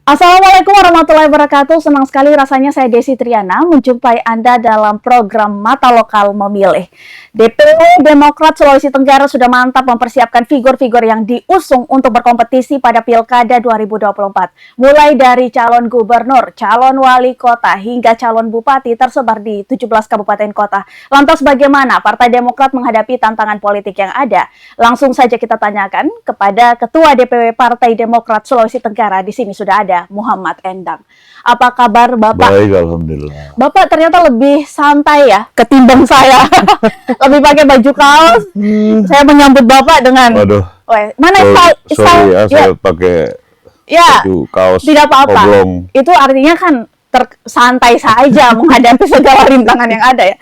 Assalamualaikum warahmatullahi wabarakatuh. Senang sekali rasanya saya Desi Triana menjumpai Anda dalam program Mata Lokal Memilih. DPW Demokrat Sulawesi Tenggara sudah mantap mempersiapkan figur-figur yang diusung untuk berkompetisi pada Pilkada 2024. Mulai dari calon gubernur, calon wali kota, hingga calon bupati tersebar di 17 kabupaten kota. Lantas bagaimana Partai Demokrat menghadapi tantangan politik yang ada? Langsung saja kita tanyakan kepada Ketua DPW Partai Demokrat Sulawesi Tenggara. Di sini sudah ada Muhammad Endang. Apa kabar Bapak? Baik, alhamdulillah. Bapak ternyata lebih santai ya ketimbang saya. Lebih pakai baju kaos. Saya menyambut Bapak dengan Waduh. Mana Sorry ya, saya pakai baju kaos. Tidak apa-apa. Oblong. Itu artinya kan santai saja menghadapi segala rintangan yang ada ya.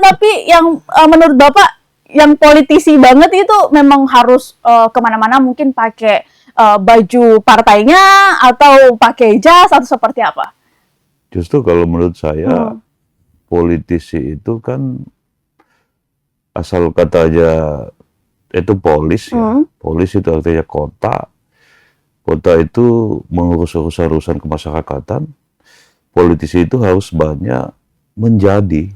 Tapi yang menurut Bapak yang politisi banget itu memang harus kemana-mana mungkin pakai baju partainya atau pakai jas atau seperti apa? Justru kalau menurut saya politisi itu kan asal kata aja itu polis ya. Polis itu artinya kota. Kota itu mengurus urusan kemasyarakatan. Politisi itu harus banyak menjadi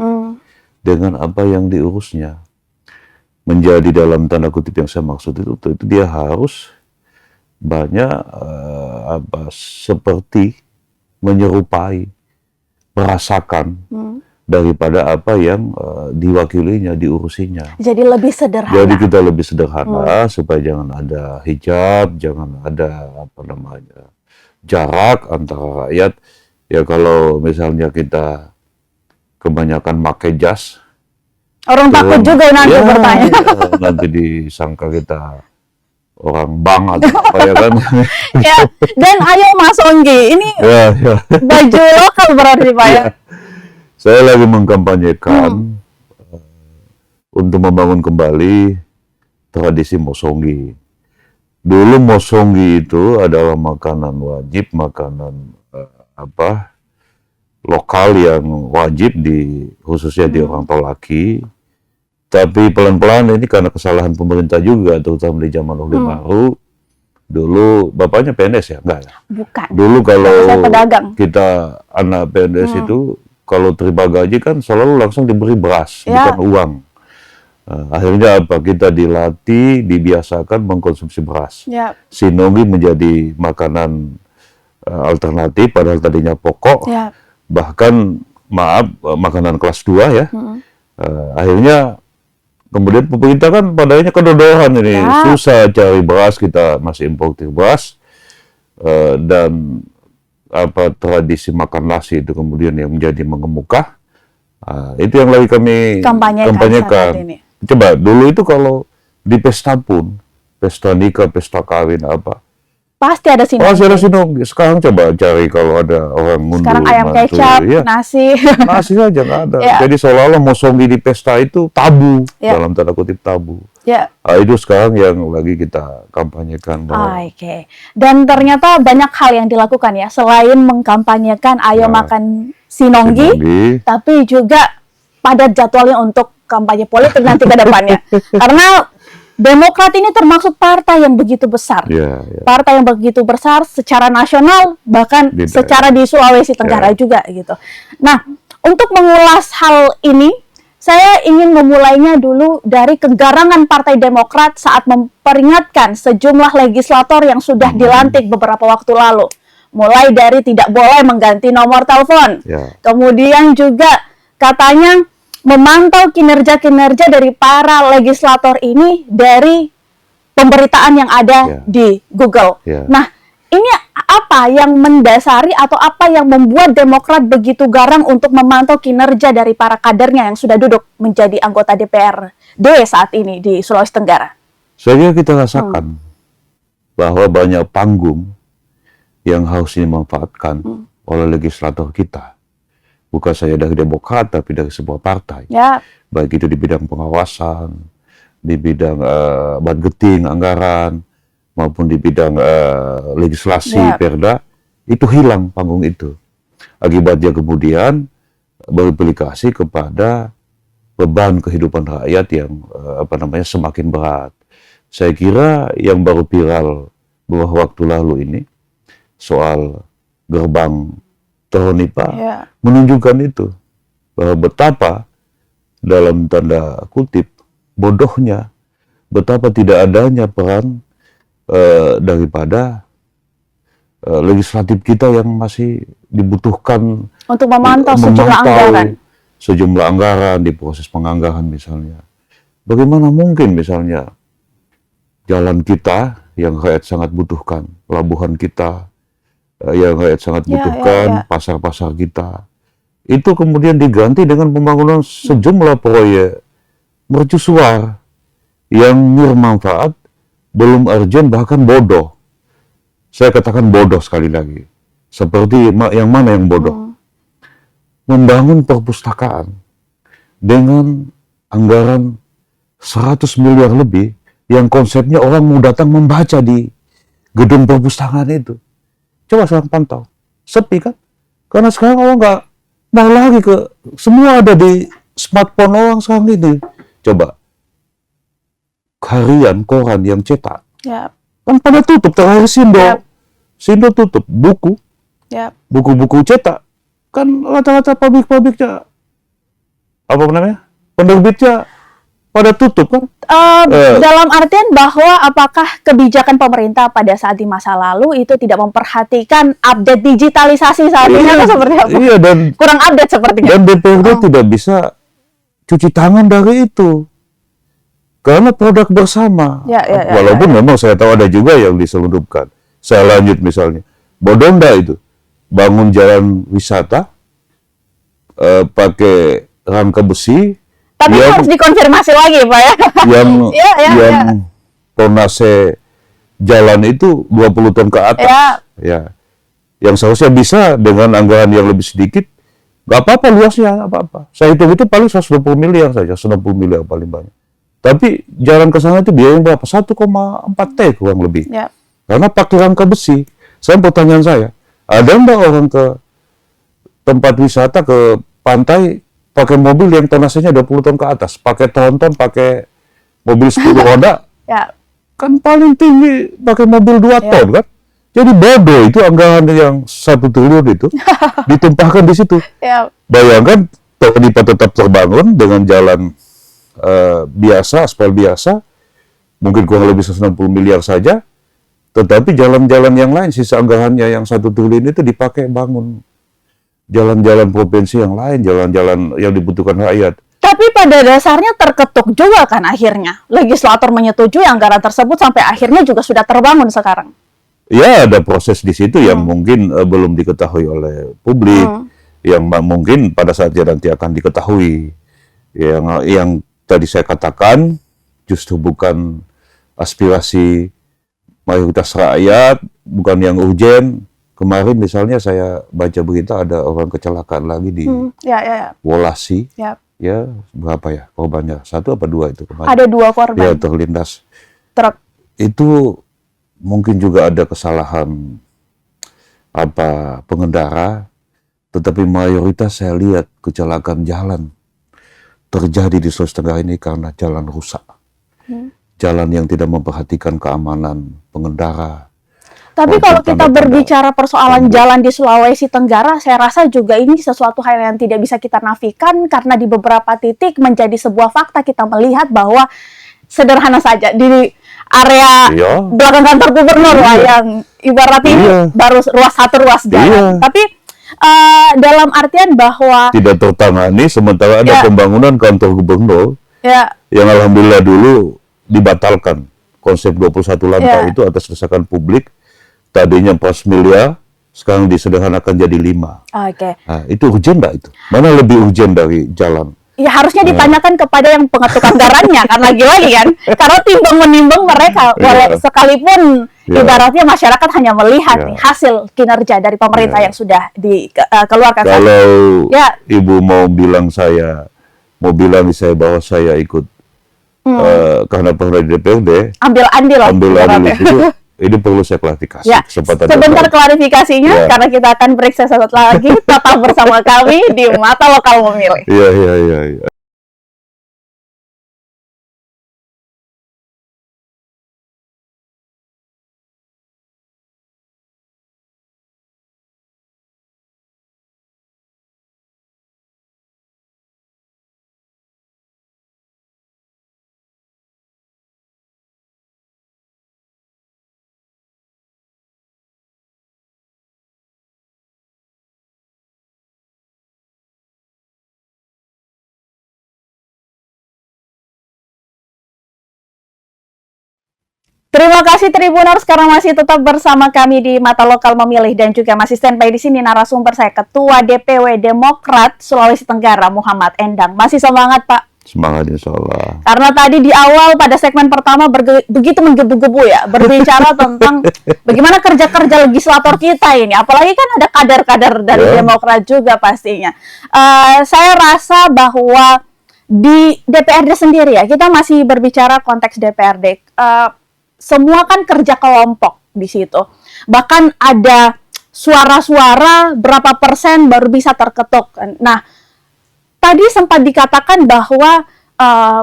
dengan apa yang diurusnya. Menjadi dalam tanda kutip yang saya maksud itu dia harus banyak seperti menyerupai, merasakan daripada apa yang diwakilinya, diurusinya. Jadi lebih sederhana. Jadi kita lebih sederhana supaya jangan ada hijab, jangan ada jarak antara rakyat. Ya kalau misalnya kita kebanyakan pakai jas, orang takut juga nanti bertanya. Nanti disangka kita orang bank atau apa ya kan. Ya, dan ayo Mas Onggi, ini baju lokal berarti Pak ya? Saya lagi mengkampanyekan untuk membangun kembali tradisi mosonggi. Dulu mosonggi itu adalah makanan wajib, makanan lokal yang wajib khususnya di orang Tolaki. Tapi pelan-pelan ini karena kesalahan pemerintah juga, terutama di zaman Orde Baru. Dulu bapaknya PNS ya? Enggak ya? Bukan. Dulu kalau saya pedagang. Kita anak PNS itu kalau terima gaji kan selalu langsung diberi beras, bukan uang. Akhirnya apa? Kita dilatih, dibiasakan mengkonsumsi beras. Sinonggi menjadi makanan alternatif padahal tadinya pokok. Bahkan makanan kelas 2 ya. Akhirnya kemudian pemerintah kan padanya kedodoran ini, susah cari beras, kita masih importir beras, dan tradisi makan nasi itu kemudian yang menjadi mengemuka. Itu yang lagi kami kampanyekan. Coba dulu itu kalau di pesta pun, pesta nikah, pesta kawin pasti ada sinonggi. Pasti ada sinonggi. Sekarang coba cari kalau ada orang ngunduh. Sekarang ayam kecap, nasi. Nasi saja nggak ada. Jadi seolah-olah mosonggi di pesta itu tabu, dalam tanda kutip tabu. Itu sekarang yang lagi kita kampanyekan. Oke. Dan ternyata banyak hal yang dilakukan ya, selain mengkampanyekan ayo makan sinonggi, tapi juga padat jadwalnya untuk kampanye politik nanti ke depannya. Karena Demokrat ini termasuk partai yang begitu besar. Partai yang begitu besar secara nasional, bahkan secara di Sulawesi Tenggara juga gitu. Nah, untuk mengulas hal ini, saya ingin memulainya dulu dari kegarangan Partai Demokrat saat memperingatkan sejumlah legislator yang sudah dilantik beberapa waktu lalu. Mulai dari tidak boleh mengganti nomor telepon. Kemudian juga katanya memantau kinerja-kinerja dari para legislator ini dari pemberitaan yang ada di Google. Nah, ini apa yang mendasari atau apa yang membuat Demokrat begitu garang untuk memantau kinerja dari para kadernya yang sudah duduk menjadi anggota DPRD saat ini di Sulawesi Tenggara? Saya kira kita rasakan bahwa banyak panggung yang harus dimanfaatkan oleh legislator kita. Bukan saja dari Demokrat, tapi dari sebuah partai. Baik itu di bidang pengawasan, di bidang budgeting, anggaran, maupun di bidang legislasi, perda, itu hilang panggung itu. Akibatnya kemudian berimplikasi kepada beban kehidupan rakyat yang semakin berat. Saya kira yang baru viral beberapa waktu lalu ini soal gerbang Teronipa menunjukkan itu, bahwa betapa dalam tanda kutip bodohnya, betapa tidak adanya peran daripada legislatif kita yang masih dibutuhkan untuk memantau sejumlah anggaran di proses penganggaran misalnya. Bagaimana mungkin misalnya jalan kita yang rakyat sangat butuhkan, pelabuhan kita yang rakyat sangat butuhkan, pasar-pasar kita, itu kemudian diganti dengan pembangunan sejumlah proyek mercusuar yang bermanfaat, belum urgent, bahkan bodoh. Saya katakan bodoh sekali lagi. Seperti yang mana yang bodoh? Membangun perpustakaan dengan anggaran 100 miliar lebih, yang konsepnya orang mau datang membaca di gedung perpustakaan itu. Coba sekarang pantau, sepi kan? Karena sekarang orang nggak mau lagi semua ada di smartphone orang sekarang ini. Coba, harian, koran yang cetak, kan pada tutup, terakhir Sindo tutup, buku-buku cetak, kan rata-rata pabrik-pabriknya, apa namanya, penerbitnya pada tutup kan? Dalam artian bahwa apakah kebijakan pemerintah pada saat di masa lalu itu tidak memperhatikan update digitalisasi saat ini atau seperti apa? Iya, dan kurang update sepertinya. Dan DPRD tidak bisa cuci tangan dari itu. Karena produk bersama. Walaupun memang saya tahu ada juga yang diselundupkan. Saya lanjut misalnya. Bodonda itu bangun jalan wisata pakai rangka besi. Tapi harus dikonfirmasi lagi, Pak ya. Yang tonase jalan itu 20 ton ke atas. Yang seharusnya bisa dengan anggaran yang lebih sedikit, nggak apa-apa luasnya, nggak apa-apa. Saya hitung itu paling 120 miliar saja, 160 miliar paling banyak. Tapi jalan ke sana itu biayanya berapa? 1,4 T kurang lebih. Karena pakai rangka besi. Pertanyaan saya, ada nggak orang ke tempat wisata, ke pantai, pakai mobil yang tonasenya 20 ton ke atas, pakai tronton, pakai mobil 10 roda, kan paling tinggi pakai mobil 2 ton kan? Jadi bodoh itu anggaran yang 1 triliun itu ditumpahkan di situ. Bayangkan Teronipa tetap terbangun dengan jalan biasa, aspal biasa, mungkin kurang lebih 160 miliar saja, tetapi jalan-jalan yang lain, sisa anggarannya yang 1 triliun itu dipakai bangun jalan-jalan provinsi yang lain, jalan-jalan yang dibutuhkan rakyat. Tapi pada dasarnya terketuk juga kan akhirnya. Legislator menyetujui anggaran tersebut sampai akhirnya juga sudah terbangun sekarang. Ya, ada proses di situ yang mungkin belum diketahui oleh publik, yang mungkin pada saatnya nanti akan diketahui. Yang tadi saya katakan justru bukan aspirasi mayoritas rakyat, bukan yang urgen. Kemarin misalnya saya baca berita ada orang kecelakaan lagi di Wolasi. Ya, berapa ya korbannya? 1 apa 2 itu kemarin? Ada 2 korban. Ya, terlindas truk. Itu mungkin juga ada kesalahan pengendara, tetapi mayoritas saya lihat kecelakaan jalan terjadi di Sulawesi Tenggara ini karena jalan rusak. Jalan yang tidak memperhatikan keamanan pengendara. Tapi kalau kita berbicara persoalan jalan di Sulawesi Tenggara, saya rasa juga ini sesuatu hal yang tidak bisa kita nafikan karena di beberapa titik menjadi sebuah fakta kita melihat bahwa sederhana saja di area belakang kantor gubernur yang ibaratnya ini baru ruas 1 ruas jalan. Tapi dalam artian bahwa tidak tertangani, sementara ada pembangunan kantor gubernur yang alhamdulillah dulu dibatalkan. Konsep 21 lantai itu atas desakan publik. Tadinya 4 miliar, sekarang disederhanakan jadi 5. Nah, itu urgen nggak itu? Mana lebih urgen dari jalan? Ya harusnya ditanyakan kepada yang pengetuk anggarannya, kan lagi-lagi kan. Karena timbang-menimbang mereka, sekalipun ibaratnya masyarakat hanya melihat nih, hasil kinerja dari pemerintah yang sudah dikeluarkan. Kalau Ibu mau bilang bahwa saya ikut karena pernah di DPRD, ambil andil itu. Ini perlu saya klarifikasi. Sebentar klarifikasinya, karena kita akan periksa sesaat lagi. Tetap bersama kami di Mata Lokal Memilih. Iya. Terima kasih Tribuners karena masih tetap bersama kami di Mata Lokal Memilih dan juga masih standby di sini narasumber saya Ketua DPW Demokrat Sulawesi Tenggara Muhammad Endang. Masih semangat Pak? Semangat insya Allah. Karena tadi di awal pada segmen pertama begitu menggebu-gebu ya berbicara tentang bagaimana kerja-kerja legislator kita ini. Apalagi kan ada kader-kader dari Demokrat juga pastinya. Saya rasa bahwa di DPRD sendiri ya kita masih berbicara konteks DPRD. Semua kan kerja kelompok di situ. Bahkan ada suara-suara berapa persen baru bisa terketuk. Nah, tadi sempat dikatakan bahwa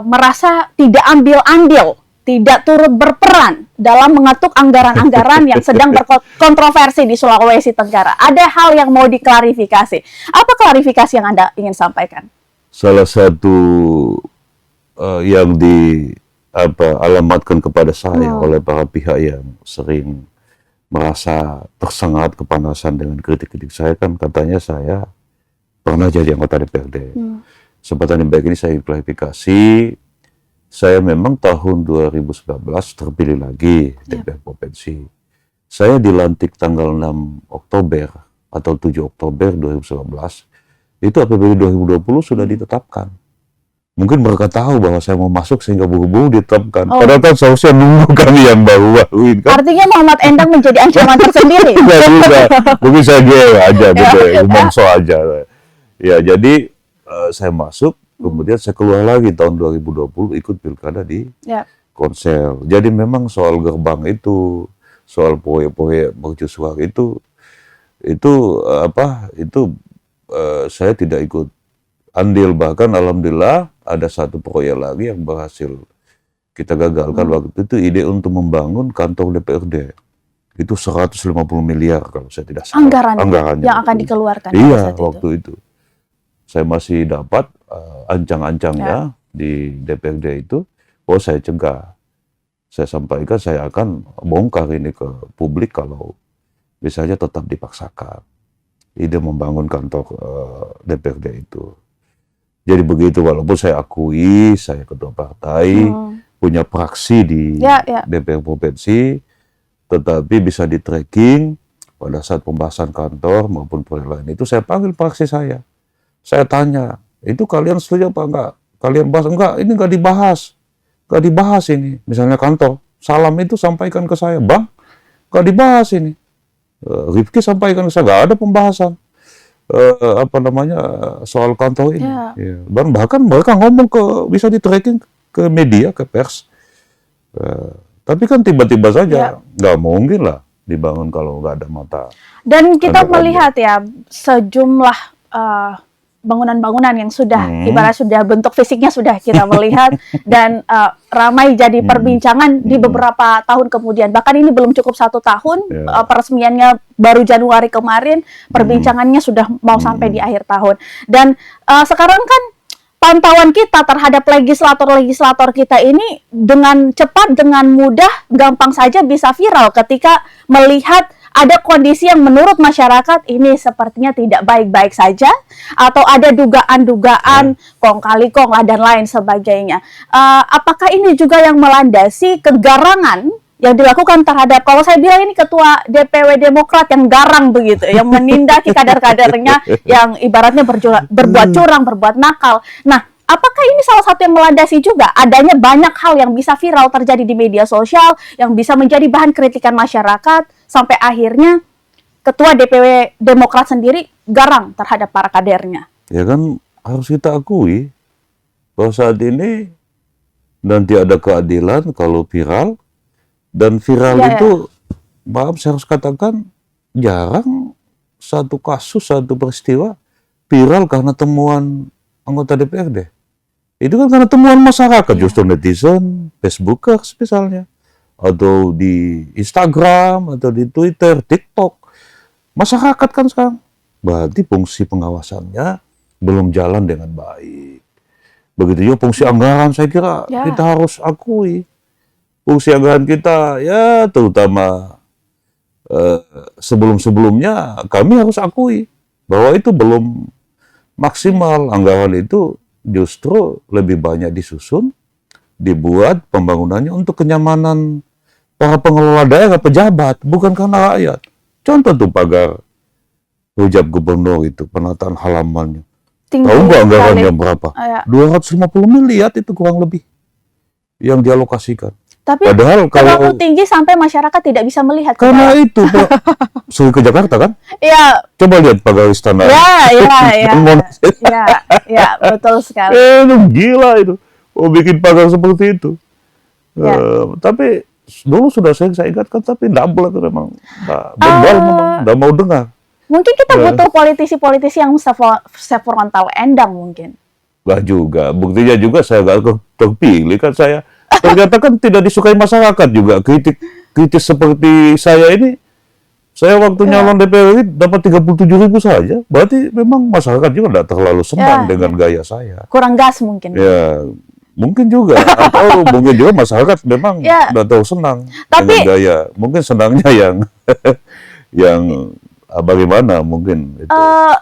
merasa tidak ambil andil, tidak turut berperan dalam mengetuk anggaran-anggaran yang sedang berkontroversi di Sulawesi Tenggara. Ada hal yang mau diklarifikasi. Apa klarifikasi yang Anda ingin sampaikan? Salah satu yang alamatkan kepada saya oleh para pihak yang sering merasa tersengat kepanasan dengan kritik-kritik saya kan katanya saya pernah jadi anggota DPRD. Kesempatan yang baik ini saya klarifikasi, saya memang tahun 2019 terpilih lagi DPR Provinsi. Saya dilantik tanggal 6 Oktober atau 7 Oktober 2019, itu APBD 2020 sudah ditetapkan. Mungkin mereka tahu bahwa saya mau masuk sehingga buru-buru ditetapkan. Padahal kan seharusnya nunggu kami yang baru-baruin kan. Artinya Muhammad Endang menjadi ancaman tersendiri. Mungkin saya gila aja gitu, bongso aja. Ya jadi saya masuk, kemudian saya keluar lagi tahun 2020 ikut pilkada di Konsel. Jadi memang soal gerbang itu, soal proyek-proyek mercusuar itu saya tidak ikut andil. Bahkan alhamdulillah ada satu proyek lagi yang berhasil kita gagalkan waktu itu, ide untuk membangun kantor DPRD. Itu 150 miliar kalau saya tidak salah. Anggarannya yang akan dikeluarkan. Iya, waktu itu. Saya masih dapat ancang-ancangnya di DPRD itu, saya cegah. Saya sampaikan saya akan bongkar ini ke publik kalau misalnya tetap dipaksakan. Ide membangun kantor DPRD itu. Jadi begitu, walaupun saya akui saya ketua partai, punya praksi di DPR Provinsi, tetapi bisa di-tracking pada saat pembahasan kantor maupun proyek lain itu saya panggil praksi saya. Saya tanya, itu kalian setuju apa enggak? Kalian bahas enggak? Ini enggak dibahas. Enggak dibahas ini. Misalnya kantor, Salam itu sampaikan ke saya, Bang, enggak dibahas ini. Rifki sampaikan ke saya, enggak ada pembahasan. Soal kantor ini. Dan bahkan mereka ngomong bisa di-tracking ke media, ke pers. Tapi kan tiba-tiba saja, nggak mungkin lah dibangun kalau nggak ada mata. Dan kita melihat ya sejumlah bangunan-bangunan yang sudah ibarat sudah bentuk fisiknya sudah kita melihat dan ramai jadi perbincangan di beberapa tahun kemudian. Bahkan ini belum cukup 1 tahun, peresmiannya baru Januari kemarin, perbincangannya sudah mau sampai di akhir tahun. Dan sekarang kan pantauan kita terhadap legislator-legislator kita ini dengan cepat, dengan mudah, gampang saja bisa viral ketika melihat ada kondisi yang menurut masyarakat ini sepertinya tidak baik-baik saja, atau ada dugaan-dugaan kong kali kong lah dan lain sebagainya. Apakah ini juga yang melandasi kegarangan yang dilakukan terhadap, kalau saya bilang ini ketua DPW Demokrat yang garang begitu, yang menindaki kader-kadernya yang ibaratnya berbuat curang, berbuat nakal. Nah, apakah ini salah satu yang melandasi juga adanya banyak hal yang bisa viral terjadi di media sosial, yang bisa menjadi bahan kritikan masyarakat, sampai akhirnya ketua DPW Demokrat sendiri garang terhadap para kadernya? Ya kan harus kita akui bahwa saat ini nanti ada keadilan kalau viral, dan viral itu, maaf saya harus katakan, jarang satu kasus, satu peristiwa viral karena temuan anggota DPRD. Itu kan karena temuan masyarakat, justru netizen, Facebookers misalnya, atau di Instagram, atau di Twitter, TikTok. Masyarakat kan sekarang. Berarti fungsi pengawasannya belum jalan dengan baik. Begitu juga fungsi anggaran, saya kira kita harus akui. Fungsi anggaran kita, ya terutama sebelum-sebelumnya, kami harus akui bahwa itu belum maksimal. Anggaran itu justru lebih banyak disusun, dibuat pembangunannya untuk kenyamanan para pengelola daerah, pejabat, bukan karena rakyat. Contoh tuh pagar hujab gubernur itu, penataan halamannya. Tinggi Tahu nggak anggarannya sekali. berapa? Ya. 250 miliar itu kurang lebih yang dialokasikan. Tapi padahal terlalu tinggi sampai masyarakat tidak bisa melihat. Karena itu, Pak. Sering ke Jakarta kan? Iya. Coba lihat pagar istana. Ya, betul sekali. Itu gila itu. Oh, bikin pagar seperti itu. Ya. Tapi dulu sudah saya ingatkan, tapi double itu memang. Nggak mau dengar. Mungkin kita butuh politisi-politisi yang sefrontal Endang mungkin. Nggak juga. Buktinya juga saya nggak terpilih kan saya. Ternyata kan tidak disukai masyarakat juga. Kritis seperti saya ini, saya waktu nyalon DPR ini dapat 37.000 saja. Berarti memang masyarakat juga tidak terlalu senang dengan gaya saya. Kurang gas mungkin. Ya, mungkin juga. Atau mungkin juga masyarakat memang tidak terlalu senang dengan gaya. Mungkin senangnya yang bagaimana mungkin itu.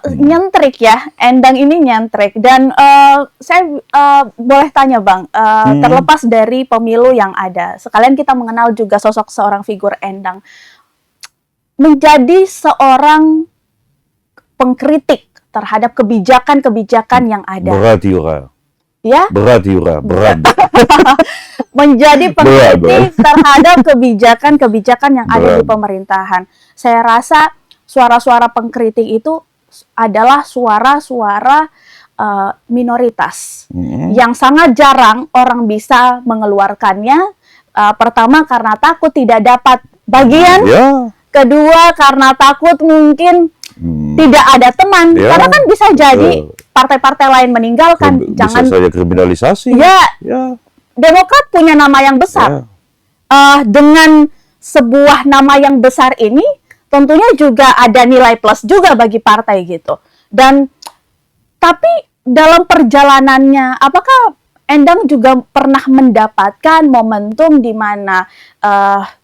Nyentrik ya, Endang ini nyentrik. Dan saya boleh tanya Bang, terlepas dari pemilu yang ada, sekalian kita mengenal juga sosok seorang figur Endang, menjadi seorang pengkritik terhadap kebijakan-kebijakan yang ada. Berat Yura. Ya? Berat Yura, berat. Menjadi pengkritik terhadap kebijakan-kebijakan yang ada di pemerintahan. Saya rasa suara-suara pengkritik itu adalah suara-suara minoritas yang sangat jarang orang bisa mengeluarkannya. Pertama karena takut tidak dapat bagian, kedua karena takut mungkin tidak ada teman, karena kan bisa jadi partai-partai lain meninggalkan. Jangan bisa saja kriminalisasi. Demokrat punya nama yang besar. Dengan sebuah nama yang besar ini, tentunya juga ada nilai plus juga bagi partai gitu. Dan tapi dalam perjalanannya, apakah Endang juga pernah mendapatkan momentum di mana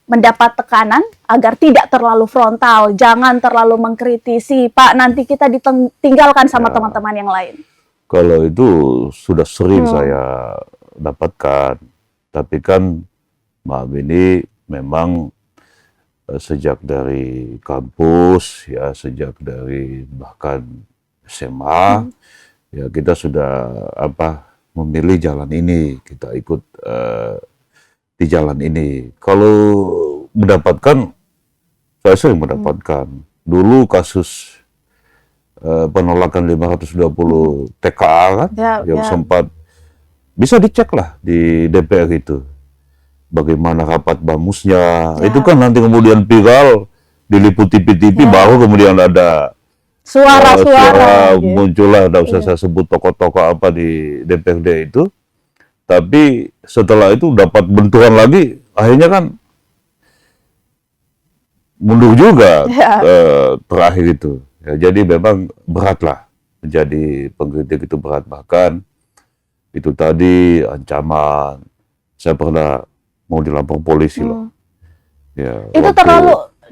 mendapat tekanan agar tidak terlalu frontal, jangan terlalu mengkritisi, Pak, nanti kita ditinggalkan sama teman-teman yang lain? Kalau itu sudah sering saya dapatkan, tapi kan maaf ini memang sejak dari kampus, ya sejak dari bahkan SMA, ya kita sudah memilih jalan ini, kita ikut di jalan ini. Kalau mendapatkan, saya sering mendapatkan. Dulu kasus penolakan 520 TKA kan, yang sempat bisa dicek lah di DPR itu. Bagaimana rapat bamusnya, itu kan nanti kemudian viral, diliput TV-TV, baru kemudian ada suara-suara muncullah, tidak usah saya sebut tokoh-tokoh apa di DPRD itu. Tapi setelah itu dapat benturan lagi, akhirnya kan mundur juga terakhir itu. Ya, jadi memang berat lah, menjadi pengkritik itu berat. Bahkan itu tadi ancaman, saya pernah mau dilapor polisi loh. Ya, itu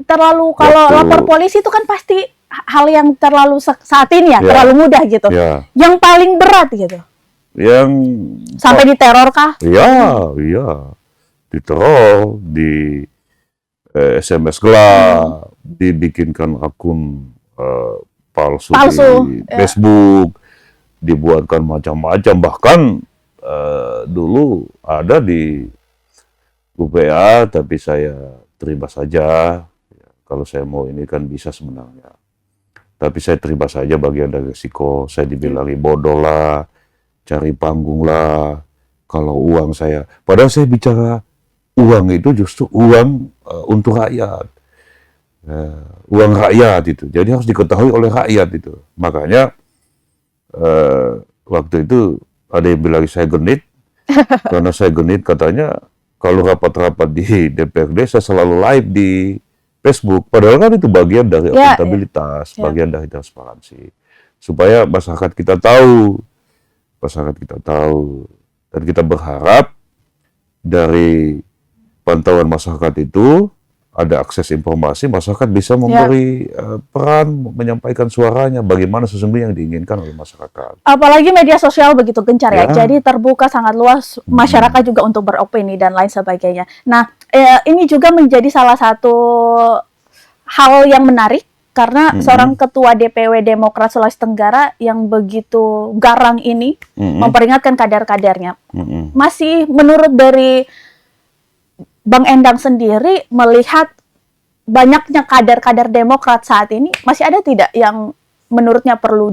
terlalu kalau lapor polisi itu kan pasti hal yang terlalu saat ini terlalu mudah gitu. Yang paling berat gitu. Yang sampai diteror kah? Iya. Diteror, di SMS gelap, dibikinkan akun palsu di Facebook, dibuatkan macam-macam. Bahkan dulu ada di UPA, tapi saya terima saja. Kalau saya mau ini kan bisa sebenarnya. Tapi saya terima saja bagian dari risiko. Saya dibilangi bodoh lah, cari panggung lah. Kalau uang saya, padahal saya bicara uang itu justru uang untuk rakyat. Uang rakyat itu. Jadi harus diketahui oleh rakyat itu. Makanya waktu itu ada yang bilang saya genit. Karena saya genit katanya, kalau rapat-rapat di DPRD, saya selalu live di Facebook. Padahal kan itu bagian dari akuntabilitas, bagian dari transparansi. Supaya masyarakat kita tahu. Dan kita berharap dari pantauan masyarakat itu, ada akses informasi, masyarakat bisa memberi peran, menyampaikan suaranya, bagaimana sesungguhnya yang diinginkan oleh masyarakat. Apalagi media sosial begitu gencar ya, jadi terbuka sangat luas, masyarakat juga untuk beropini dan lain sebagainya. Nah, ini juga menjadi salah satu hal yang menarik, karena seorang ketua DPW Demokrat Sulawesi Tenggara yang begitu garang ini memperingatkan kader-kadernya. Masih menurut dari Bang Endang sendiri melihat banyaknya kader-kader Demokrat saat ini, masih ada tidak yang menurutnya perlu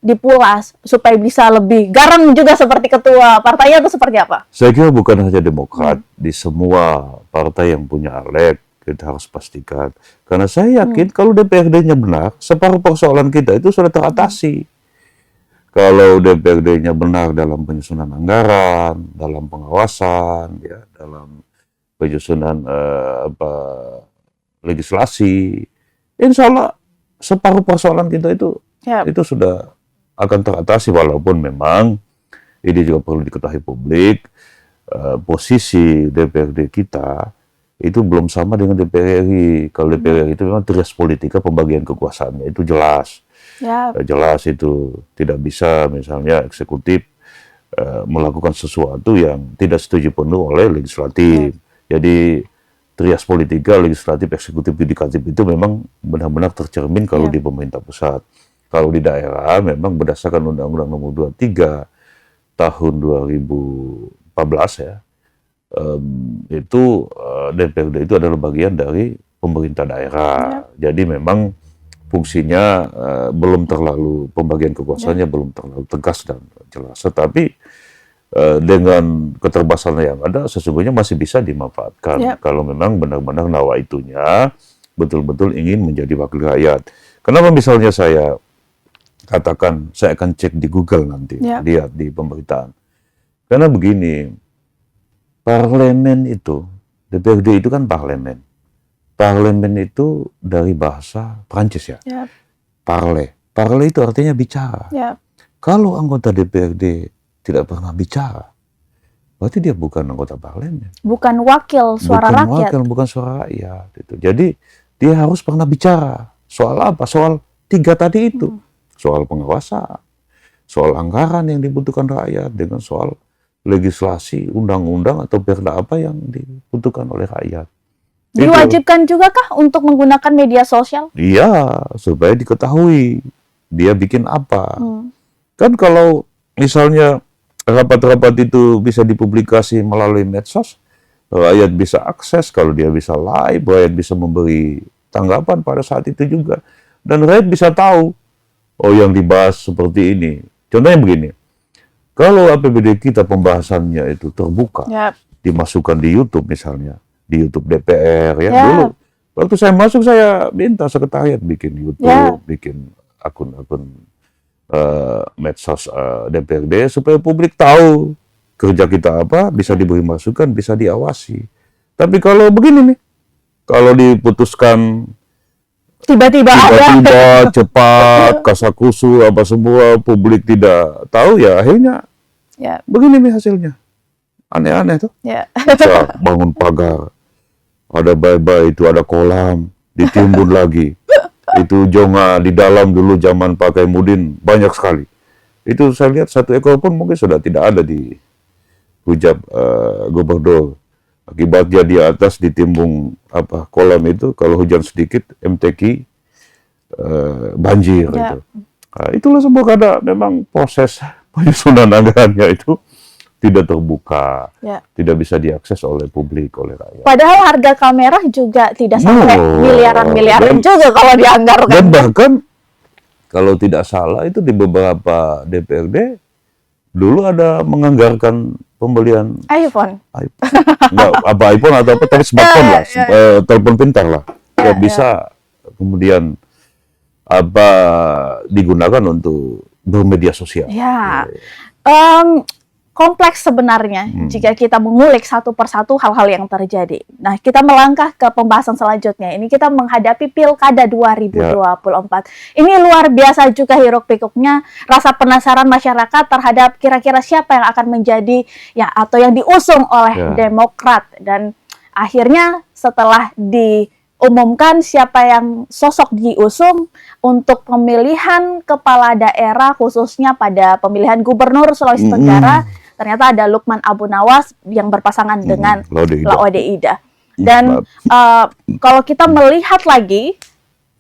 dipulas supaya bisa lebih garang juga seperti ketua partainya, itu seperti apa? Saya kira bukan hanya Demokrat, di semua partai yang punya ALEG kita harus pastikan. Karena saya yakin kalau DPRD-nya benar, separuh persoalan kita itu sudah teratasi. Kalau DPRD-nya benar dalam penyusunan anggaran, dalam pengawasan, ya, dalam penyusunan legislasi, insya Allah separuh persoalan kita itu sudah akan teratasi. Walaupun memang ini juga perlu diketahui publik, posisi DPRD kita itu belum sama dengan DPR RI. Kalau DPR RI itu memang trias politika, pembagian kekuasaannya itu jelas. Jelas itu tidak bisa misalnya eksekutif melakukan sesuatu yang tidak setuju penuh oleh legislatif. Jadi trias politika, legislatif, eksekutif, yudikatif itu memang benar-benar tercermin kalau di pemerintah pusat. Kalau di daerah memang berdasarkan Undang-Undang Nomor 23 tahun 2014 ya, itu DPRD itu adalah bagian dari pemerintah daerah. Jadi memang fungsinya belum terlalu, pembagian kekuasaannya belum terlalu tegas dan jelas. Tetapi dengan keterbatasan yang ada, sesungguhnya masih bisa dimanfaatkan kalau memang benar-benar nawaitunya betul-betul ingin menjadi wakil rakyat. Kenapa misalnya saya katakan saya akan cek di Google nanti, lihat di pemberitaan. Karena begini, parlemen itu, DPRD itu kan parlemen. Parlemen itu dari bahasa Prancis ya. Parler. Parler itu artinya bicara. Kalau anggota DPRD tidak pernah bicara, berarti dia bukan anggota parlemen. Bukan wakil suara rakyat. Bukan suara rakyat. Gitu. Jadi dia harus pernah bicara. Soal apa? Soal 3 tadi itu. Soal pengawasan, soal anggaran yang dibutuhkan rakyat, dengan soal legislasi, undang-undang atau perda apa yang dibutuhkan oleh rakyat. Diwajibkan juga kah untuk menggunakan media sosial? Iya, supaya diketahui dia bikin apa. Kan kalau misalnya rapat-rapat itu bisa dipublikasi melalui medsos, rakyat bisa akses, kalau dia bisa live, rakyat bisa memberi tanggapan pada saat itu juga. Dan rakyat bisa tahu, oh yang dibahas seperti ini. Contohnya begini, kalau APBD kita pembahasannya itu terbuka, dimasukkan di YouTube misalnya, di YouTube DPR ya. Dulu waktu saya masuk, saya minta sekretariat bikin YouTube, bikin akun-akun medsos DPRD supaya publik tahu kerja kita apa, bisa diberi masukan, bisa diawasi. Tapi kalau begini nih, kalau diputuskan tiba-tiba cepat, kasakusu apa semua, publik tidak tahu, ya akhirnya begini nih hasilnya. Aneh-aneh tuh. Bisa bangun pagar, ada bye-bye itu, ada kolam, ditimbun lagi. Itu jonga di dalam dulu zaman Pak Kaimuddin banyak sekali. Itu saya lihat 1 ekor pun mungkin sudah tidak ada di hujab gubernur. Akibatnya di atas ditimbung kolam itu, kalau hujan sedikit MTQ banjir itu. Nah, itulah semua karena memang proses penyusunan anggarannya itu tidak terbuka, tidak bisa diakses oleh publik, oleh rakyat. Padahal harga kamera juga tidak sampai miliaran-miliaran juga kalau dianggarkan. Dan bahkan kalau tidak salah itu di beberapa DPRD dulu ada menganggarkan pembelian iPhone. Nggak, iPhone atau apa, tapi smartphone lah, telepon pintar lah. Bisa kemudian digunakan untuk bermedia sosial. Kompleks sebenarnya jika kita mengulik satu persatu hal-hal yang terjadi. Nah, kita melangkah ke pembahasan selanjutnya. Ini kita menghadapi Pilkada 2024. Ini luar biasa juga hiruk-pikuknya, rasa penasaran masyarakat terhadap kira-kira siapa yang akan menjadi atau yang diusung oleh Demokrat, dan akhirnya setelah diumumkan siapa yang sosok diusung untuk pemilihan kepala daerah, khususnya pada pemilihan gubernur Sulawesi Tenggara, ternyata ada Lukman Abu Nawas yang berpasangan dengan Laode Ida. Dan kalau kita melihat lagi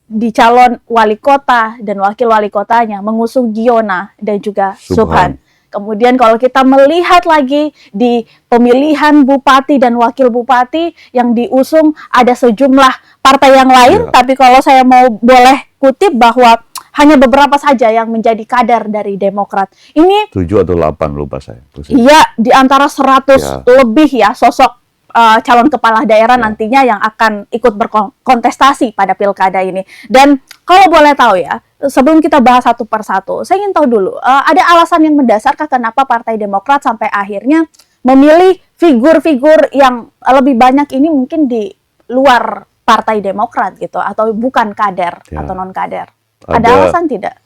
di calon wali kota dan wakil wali kotanya mengusung Giona dan juga Subhan. Kemudian kalau kita melihat lagi di pemilihan bupati dan wakil bupati yang diusung ada sejumlah partai yang lain, tapi kalau saya mau boleh kutip bahwa hanya beberapa saja yang menjadi kader dari Demokrat. Ini 7 atau 8 lupa saya. Iya, di antara 100 lebih ya sosok calon kepala daerah nantinya yang akan ikut berkontestasi pada pilkada ini. Dan kalau boleh tahu ya, sebelum kita bahas satu persatu, saya ingin tahu dulu, ada alasan yang mendasarkah kenapa Partai Demokrat sampai akhirnya memilih figur-figur yang lebih banyak ini mungkin di luar Partai Demokrat gitu, atau bukan kader atau non-kader? Ada alasan tidak?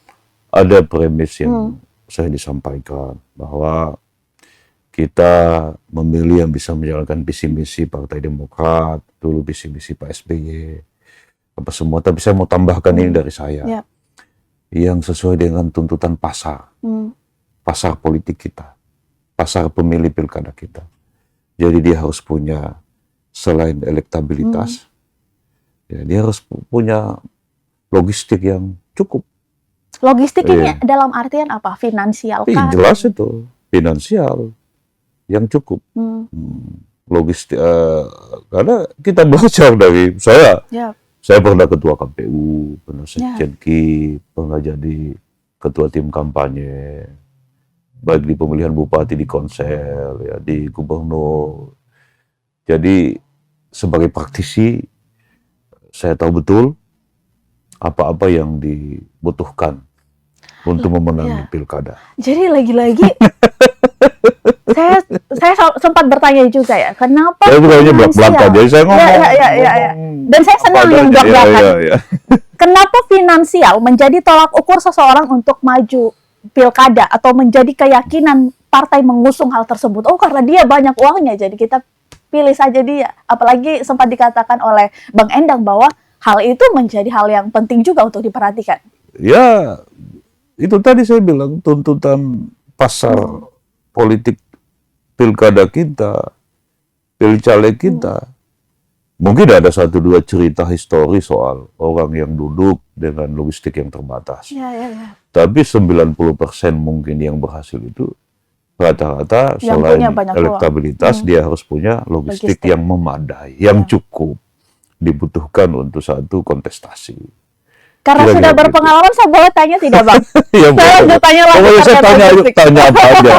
Ada premis yang saya disampaikan bahwa kita memilih yang bisa menjalankan visi misi Partai Demokrat, dulu visi misi Pak SBY, apa semua. Tapi saya mau tambahkan ini dari saya, yang sesuai dengan tuntutan pasar, pasar politik kita, pasar pemilih pilkada kita. Jadi dia harus punya selain elektabilitas, ya dia harus punya logistik yang cukup. Logistik ini dalam artian apa? Finansial kah? Jelas itu, finansial yang cukup. Logistik, karena kita belajar dari saya pernah ketua KPU, pernah sekjen KI, pernah jadi ketua tim kampanye, baik di pemilihan bupati, di Konsel, ya, di gubernur. Jadi sebagai praktisi, saya tahu betul apa-apa yang dibutuhkan untuk memenangi pilkada. Jadi lagi-lagi saya sempat bertanya juga ya, kenapa belak-belakan, jadi saya ngomong. Dan saya senang yang belak-belakan. Kenapa finansial menjadi tolak ukur seseorang untuk maju pilkada atau menjadi keyakinan partai mengusung hal tersebut? Oh, karena dia banyak uangnya, jadi kita pilih saja dia. Apalagi sempat dikatakan oleh Bang Endang bahwa hal itu menjadi hal yang penting juga untuk diperhatikan. Ya, itu tadi saya bilang tuntutan pasar politik pilkada kita, pilcaleg kita. Mungkin ada 1-2 cerita histori soal orang yang duduk dengan logistik yang terbatas. Tapi 90% mungkin yang berhasil itu rata-rata selain elektabilitas, dia harus punya logistik yang memadai, yang cukup dibutuhkan untuk satu kontestasi. Karena sudah berpengalaman, saya boleh tanya tidak, Bang? Saya lanjut tanya lagi. Saya tanya apa aja.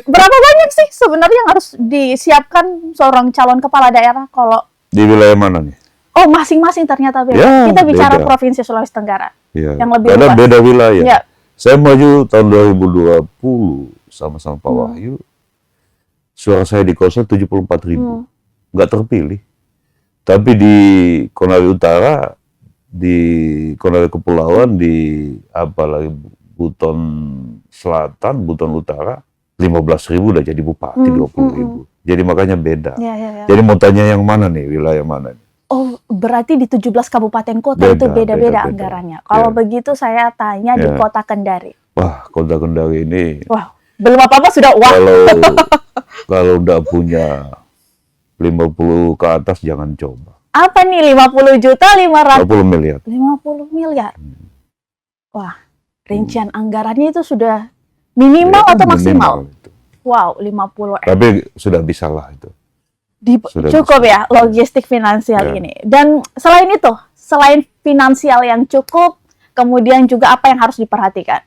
Berapa banyak sih sebenarnya yang harus disiapkan seorang calon kepala daerah kalau di wilayah mana nih? Oh, masing-masing ternyata beda. Ya, kita bicara Provinsi Sulawesi Tenggara. Yang lebih luas. Beda wilayah. Saya maju tahun 2020 sama-sama Pak Wahyu. Suara saya di Konsel 74.000. Nggak terpilih. Tapi di Konawe Utara, di Konawe Kepulauan, di apalagi Buton Selatan, Buton Utara, 15.000 udah jadi bupati, 20.000. Jadi makanya beda. Jadi mau tanya yang mana nih, wilayah mana nih? Oh, berarti di 17 kabupaten kota itu beda-beda anggarannya. Kalau begitu saya tanya di Kota Kendari. Wah, Kota Kendari ini. Wah, belum apa-apa sudah wah. Kalau udah punya 50 ke atas jangan coba. Apa nih 50 juta 50 miliar. 50 miliar. Wah, rincian anggarannya itu sudah minimal atau maksimal? Itu. Wow, 50 M. Tapi sudah bisa lah itu. Cukup bisa. Ya logistik finansial ini. Dan selain itu, selain finansial yang cukup, kemudian juga apa yang harus diperhatikan?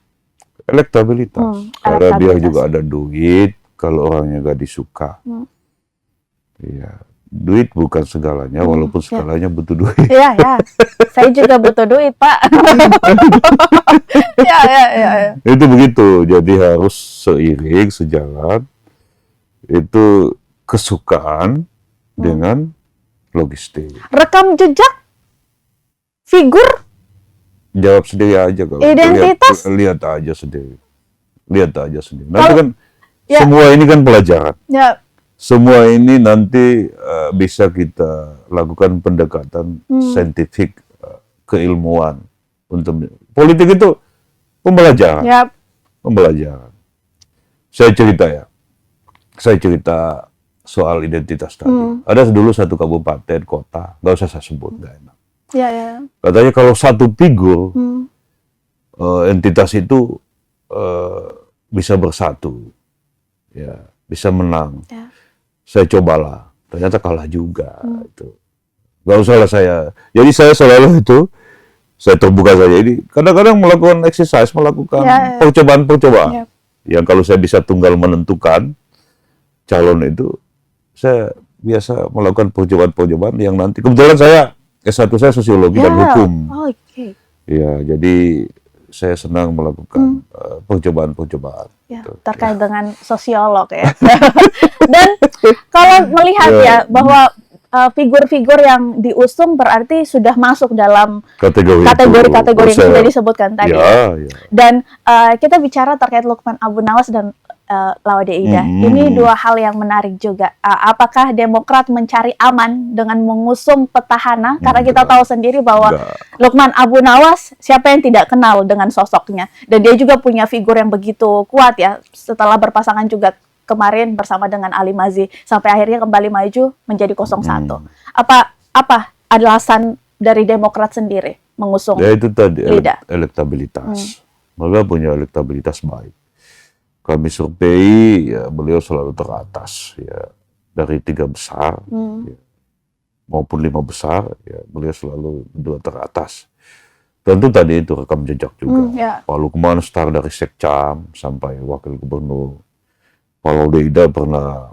Elektabilitas. Karena dia juga ada duit, kalau orangnya gak disuka. Iya. Duit bukan segalanya, walaupun segalanya butuh duit. Iya. Saya juga butuh duit, Pak. Ya. Itu begitu. Jadi harus seiring, sejalan. Itu kesukaan dengan logistik. Rekam jejak? Figur? Jawab sendiri aja kalau. Identitas? Lihat aja sendiri. Nanti kan semua ini kan pelajaran. Semua ini nanti bisa kita lakukan pendekatan saintifik, keilmuan untuk politik itu pembelajaran. Pembelajaran. Saya cerita soal identitas tadi. Ada dulu satu kabupaten, kota, nggak usah saya sebut, nggak enak. Katanya kalau satu figur, entitas itu bisa bersatu, ya, bisa menang. Saya cobalah, ternyata kalah juga. Itu nggak usah lah saya. Jadi saya selalu itu, saya terbuka saja. Ini kadang-kadang melakukan exercise, melakukan percobaan-percobaan. Yang kalau saya bisa tunggal menentukan calon itu, saya biasa melakukan percobaan-percobaan yang nanti kebetulan saya S1 saya sosiologi dan hukum. Ya, jadi saya senang melakukan percobaan-percobaan. Terkait dengan sosiolog ya. Dan kalau melihat ya bahwa figur-figur yang diusung berarti sudah masuk dalam kategori yang sudah disebutkan tadi. Dan kita bicara terkait Lukman Abu Nawas dan Laude Ida. Ini dua hal yang menarik juga. Apakah Demokrat mencari aman dengan mengusung petahana? Karena kita tahu sendiri bahwa Lukman Abu Nawas, siapa yang tidak kenal dengan sosoknya. Dan dia juga punya figur yang begitu kuat ya, setelah berpasangan juga kemarin bersama dengan Ali Mazi, sampai akhirnya kembali maju menjadi 01. Apa alasan dari Demokrat sendiri mengusung ya itu tadi, elektabilitas. Mereka punya elektabilitas baik. Kami survei, ya, beliau selalu teratas, ya, dari 3 besar ya, maupun 5 besar, ya, beliau selalu 2 teratas. Tentu tadi itu rekam jejak juga. Pak Lukman start dari Sekcam sampai wakil gubernur. Pak Laude Ida pernah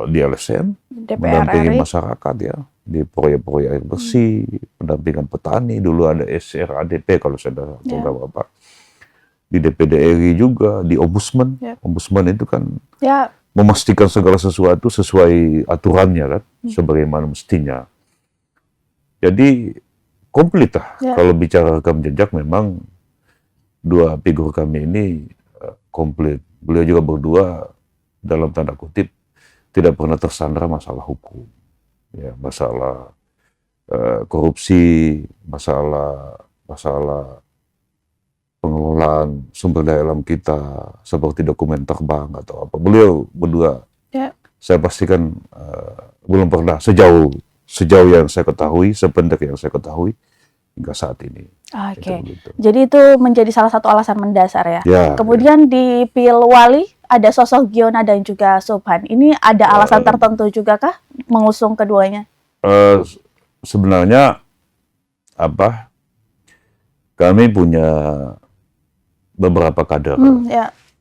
di LSM, mendampingi masyarakat ya, di proyek-proyek air bersih, pendampingan petani. Dulu ada SRADP kalau saya tahu apa. Di DPD RI juga, di Ombudsman. Ombudsman itu kan memastikan segala sesuatu sesuai aturannya kan, sebagaimana mestinya. Jadi komplit lah. Kalau bicara rekam jejak memang 2 figur kami ini komplit. Beliau juga berdua dalam tanda kutip tidak pernah tersandra masalah hukum, ya, masalah korupsi, masalah pengelolaan sumber daya alam kita seperti dokumen terbang atau apa. Beliau berdua, saya pastikan belum pernah sejauh yang saya ketahui, sependek yang saya ketahui hingga saat ini. Gitu. Jadi itu menjadi salah satu alasan mendasar ya. Kemudian di Pilwali ada sosok Giona dan juga Subhan. Ini ada alasan tertentu juga kah mengusung keduanya? Sebenarnya kami punya beberapa kader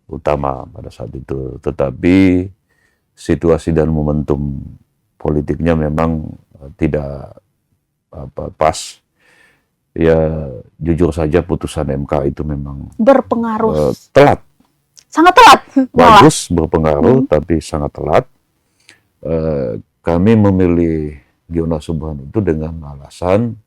utama pada saat itu, tetapi situasi dan momentum politiknya memang tidak pas. Ya jujur saja putusan MK itu memang berpengaruh, telat, sangat telat. Bagus berpengaruh tapi sangat telat. Kami memilih Giona Subhan itu dengan alasan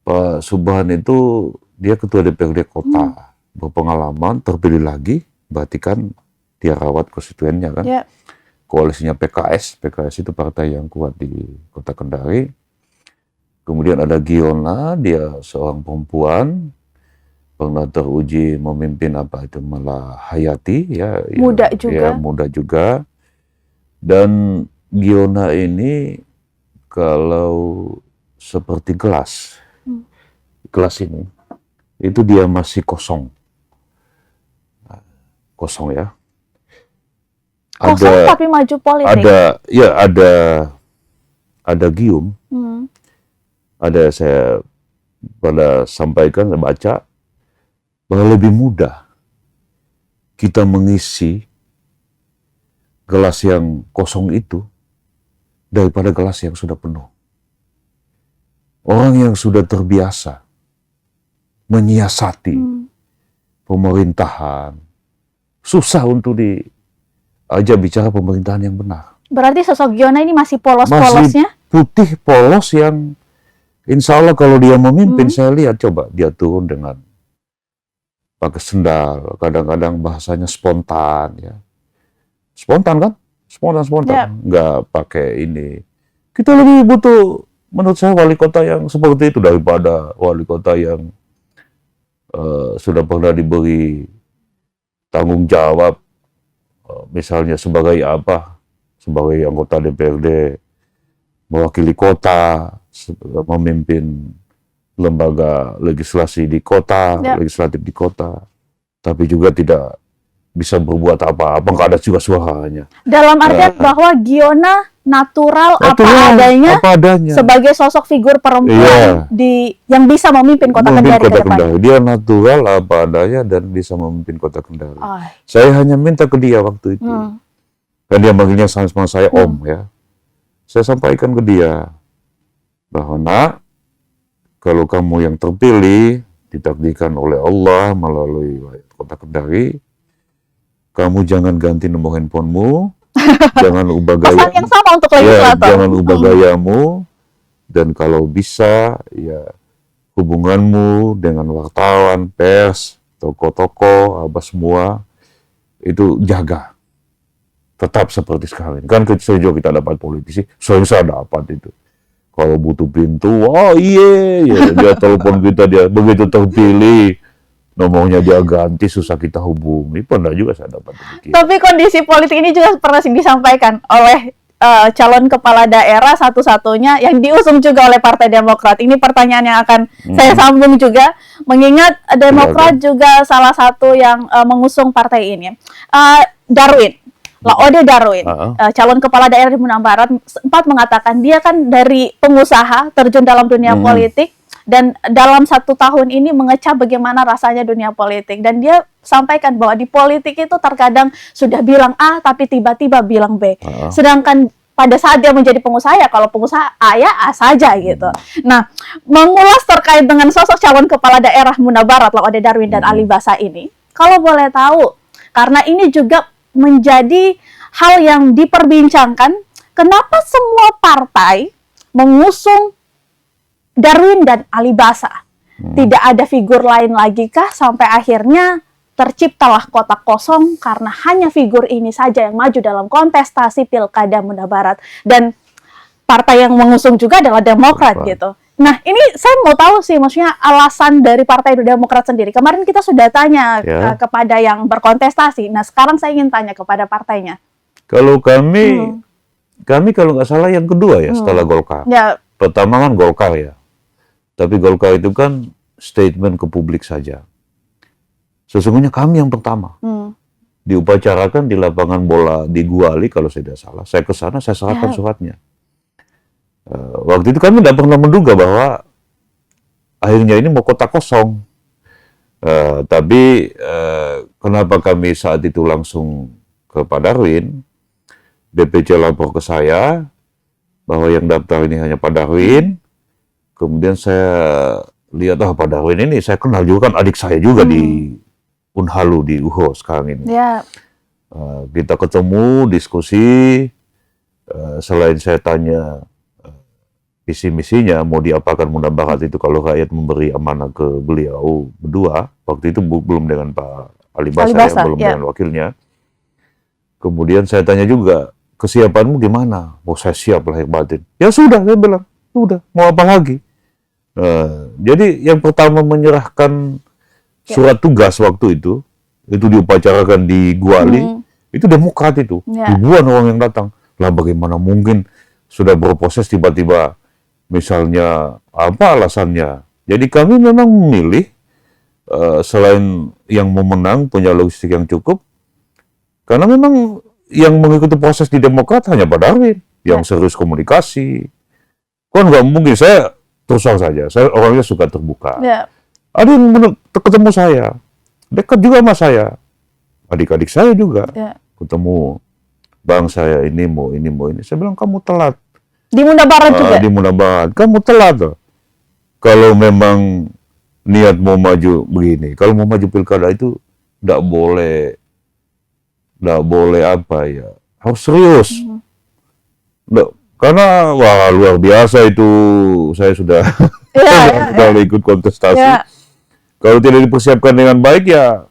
Pak Subhan itu dia ketua DPRD kota, berpengalaman, terpilih lagi, berarti kan dia rawat konstituennya kan. Koalisinya PKS itu partai yang kuat di Kota Kendari. Kemudian ada Giona, dia seorang perempuan, pernah teruji memimpin Malahayati, muda juga. Dan Giona ini kalau seperti gelas ini, itu dia masih kosong ya. Kosong tapi maju politik. Ada gium. Ada saya pada sampaikan, saya baca bahwa lebih mudah kita mengisi gelas yang kosong itu daripada gelas yang sudah penuh. Orang yang sudah terbiasa menyiasati pemerintahan, susah untuk diajak bicara pemerintahan yang benar. Berarti sosok Giona ini masih polos-polosnya? Masih putih, polos, yang insya Allah kalau dia memimpin, saya lihat coba dia turun dengan pakai sendal, kadang-kadang bahasanya spontan ya. Spontan kan? spontan, nggak pakai ini. Kita lebih butuh, menurut saya, wali kota yang seperti itu daripada wali kota yang sudah pernah diberi tanggung jawab, misalnya sebagai apa, sebagai anggota DPRD, mewakili kota, memimpin lembaga legislasi di kota, legislatif di kota, tapi juga tidak bisa berbuat apa-apa, nggak ada juga suaranya. Dalam artian bahwa Giona natural apa adanya sebagai sosok figur perempuan yang bisa memimpin kota Kendari ke depan. Dia natural apa adanya dan bisa memimpin kota Kendari. Saya hanya minta ke dia waktu itu, kan dia manggilnya sama saya Om ya. Saya sampaikan ke dia bahwa, nak, kalau kamu yang terpilih ditakdirkan oleh Allah melalui kota Kendari, kamu jangan ganti nomor handphonemu, jangan ubah gaya, yang sama untuk legislator. Jangan ubah gayamu, dan kalau bisa ya hubunganmu dengan wartawan, pers, toko-toko, apa semua itu jaga, tetap seperti sekarang. Kan sejauh kita dapat politisi, saya dapat itu. Kalau butuh pintu, dia telepon kita, dia begitu terpilih. Nomornya dia ganti, susah kita hubungi. Pernah juga saya dapat demikian. Tapi kondisi politik ini juga pernah disampaikan oleh calon kepala daerah satu-satunya yang diusung juga oleh Partai Demokrat. Ini pertanyaan yang akan saya sambung juga, mengingat Demokrat juga salah satu yang mengusung partai ini. Darwin, Laode Darwin, calon kepala daerah di Muna Barat, sempat mengatakan dia kan dari pengusaha terjun dalam dunia politik, dan dalam 1 tahun ini mengecap bagaimana rasanya dunia politik. Dan dia sampaikan bahwa di politik itu terkadang sudah bilang A tapi tiba-tiba bilang B. Sedangkan pada saat dia menjadi pengusaha, ya kalau pengusaha A ya A saja gitu. Nah, mengulas terkait dengan sosok calon kepala daerah Muna Barat, Laode Darwin dan Ali Basa ini, kalau boleh tahu, karena ini juga menjadi hal yang diperbincangkan, kenapa semua partai mengusung Darwin dan Ali Basa? Tidak ada figur lain lagi kah sampai akhirnya terciptalah kota kosong karena hanya figur ini saja yang maju dalam kontestasi Pilkada Muna Barat, dan partai yang mengusung juga adalah Demokrat gitu. Nah, ini saya mau tahu sih, maksudnya alasan dari Partai Demokrat sendiri. Kemarin kita sudah tanya kepada yang berkontestasi. Nah, sekarang saya ingin tanya kepada partainya. Kalau kami kalau nggak salah yang kedua ya setelah Golkar. Pertama kan Golkar ya. Tapi Golkar itu kan statement ke publik saja. Sesungguhnya kami yang pertama. Diupacarakan di lapangan bola di Guali kalau saya tidak salah. Saya ke sana, saya serahkan suratnya. Waktu itu kami tidak pernah menduga bahwa akhirnya ini mau kota kosong. Tapi kenapa kami saat itu langsung ke Pak Darwin, DPC lapor ke saya bahwa yang daftar ini hanya Pak Darwin. Kemudian saya lihat, Pak Darwin ini saya kenal juga, kan adik saya juga di Unhalu, di UHO sekarang ini. Kita ketemu, diskusi, selain saya tanya visi misinya, mau diapakan Muna Barat itu kalau rakyat memberi amanah ke beliau berdua, waktu itu belum dengan Pak Ali Basa, belum dengan wakilnya. Kemudian saya tanya juga, kesiapanmu gimana? Oh, saya siap lahir batin. Ya sudah, saya bilang. Udah, mau apa lagi? Jadi yang pertama menyerahkan surat tugas waktu itu diupacarakan di Guali, itu Demokrat itu. Ribuan orang yang datang. Lah bagaimana mungkin sudah berproses tiba-tiba misalnya apa alasannya? Jadi kami memang memilih selain yang memenang punya logistik yang cukup, karena memang yang mengikuti proses di Demokrat hanya Pak Darwin yang serius komunikasi. Kan nggak mungkin, saya terus terang saja, saya orangnya suka terbuka. Ada yang ketemu saya, dekat juga sama saya, adik-adik saya juga ketemu, bang saya ini mau ini. Saya bilang kamu telat. Di Muna Barat juga? Di Muna Barat, kamu telat loh. Kalau memang niat mau maju begini, kalau mau maju pilkada itu nggak boleh apa ya, harus serius. Karena wah luar biasa itu, saya sudah ikut kontestasi. Kalau tidak dipersiapkan dengan baik ya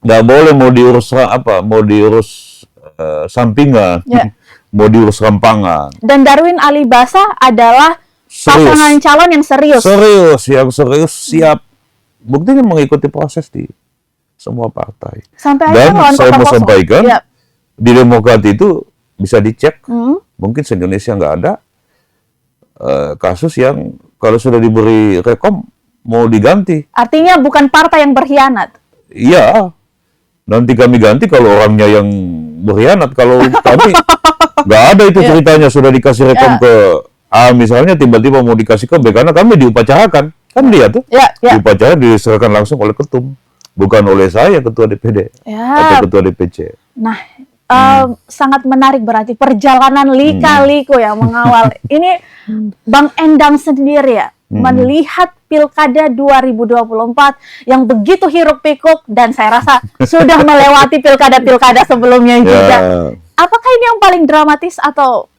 nggak boleh, mau diurus sampingan, mau diurus rampangan. Dan Darwin Ali Basa adalah pasangan calon yang serius. Yang serius, siap. Buktinya mengikuti proses di semua partai. Dan saya mau sampaikan, di Demokrat itu bisa dicek, mungkin se-Indonesia nggak ada kasus yang kalau sudah diberi rekom mau diganti. Artinya bukan partai yang berkhianat. Iya, nanti kami ganti kalau orangnya yang berkhianat. Kalau kami nggak ada itu ceritanya sudah dikasih rekom ke A misalnya, tiba-tiba mau dikasih ke B karena kami diupacarakan. Kan dia tuh diupacarakan, diserahkan langsung oleh ketum, bukan oleh saya ketua DPD atau ketua DPC. Nah, sangat menarik berarti perjalanan lika-liku yang mengawal. Ini Bang Endang sendiri ya, melihat Pilkada 2024 yang begitu hiruk-pikuk dan saya rasa sudah melewati pilkada-pilkada sebelumnya juga. Apakah ini yang paling dramatis atau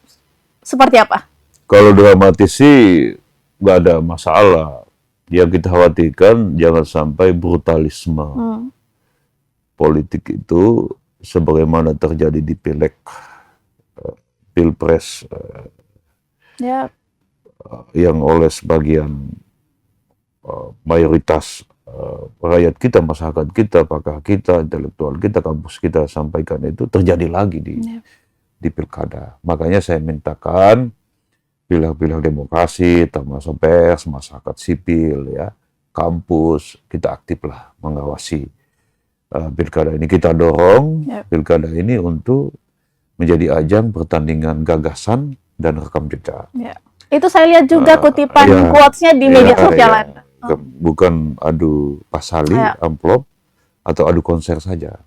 seperti apa? Kalau dramatis sih nggak ada masalah. Yang kita khawatirkan jangan sampai brutalisme politik itu sebagaimana terjadi di Pileg, Pilpres, yang oleh sebagian mayoritas rakyat kita, masyarakat kita, pakar kita, intelektual kita, kampus kita sampaikan itu terjadi lagi di Pilkada. Makanya saya mintakan pilar-pilar demokrasi, termasuk pers, masyarakat sipil, ya, kampus, kita aktiflah mengawasi Pilkada ini. Kita dorong Pilkada ini untuk menjadi ajang pertandingan gagasan dan rekam jejak. Itu saya lihat juga kutipan quotes-nya di media sosial. Bukan adu pasali, amplop, atau adu konser saja.